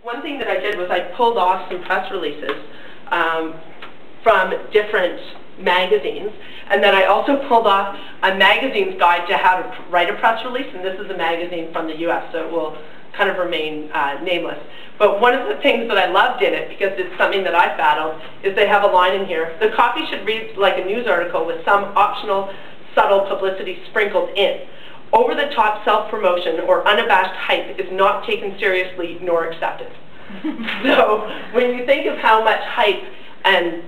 One thing that I did was I pulled off some press releases from different magazines, and then I also pulled off a magazine's guide to how to write a press release, and this is a magazine from the US, so it will kind of remain nameless. But one of the things that I loved in it, because it's something that I battled, is they have a line in here: the copy should read like a news article with some optional, subtle publicity sprinkled in. Over-the-top self-promotion or unabashed hype is not taken seriously nor accepted. So when you think of how much hype and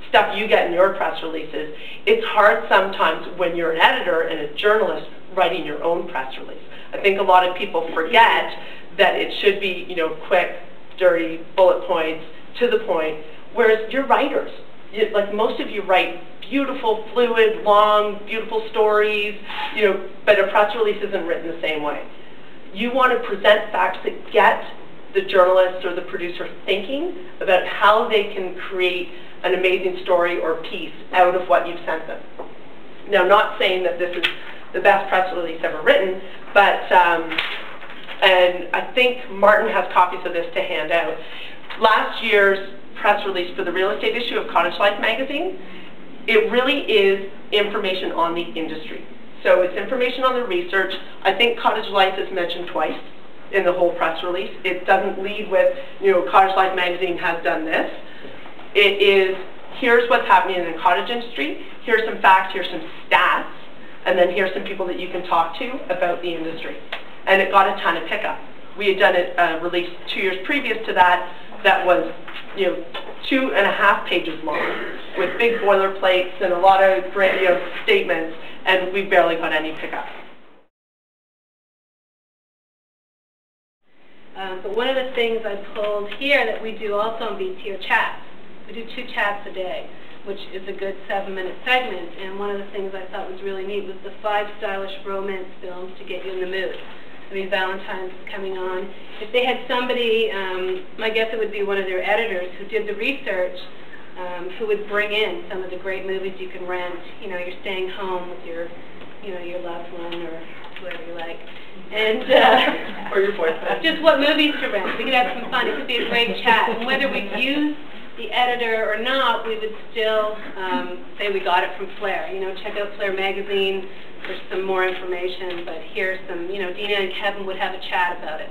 stuff you get in your press releases, it's hard sometimes when you're an editor and a journalist writing your own press release. I think a lot of people forget that it should be, you know, quick, dirty, bullet points, to the point, whereas you're writers. Like most of you write beautiful, fluid, long, beautiful stories, you know, but a press release isn't written the same way. You want to present facts that get the journalist or the producer thinking about how they can create an amazing story or piece out of what you've sent them. Now, not saying that this is the best press release ever written, but, and I think Martin has copies of this to hand out. Last year's press release for the real estate issue of Cottage Life magazine, it really is information on the industry. So it's information on the research. I think Cottage Life is mentioned twice in the whole press release. It doesn't lead with, you know, Cottage Life magazine has done this. It is, here's what's happening in the cottage industry, here's some facts, here's some stats, and then here's some people that you can talk to about the industry. And it got a ton of pickup. We had done a release 2 years previous to that that was, you know, 2.5 pages long with big boilerplates and a lot of grandiose statements, and we barely got any pickup. But one of the things I pulled here that we do also on BT are chats. We do 2 chats a day, which is a good 7-minute segment, and one of the things I thought was really neat was the 5 stylish romance films to get you in the mood. I mean, Valentine's is coming on. If they had somebody, my guess it would be one of their editors who did the research, who would bring in some of the great movies you can rent. You know, you're staying home with your, you know, your loved one or whoever you like. And or your boyfriend. Just what movies to rent. We could have some fun. It could be a great chat. And whether we use the editor or not, we would still say we got it from Flair. You know, check out Flair magazine for some more information, but here's some, you know, Dina and Kevin would have a chat about it.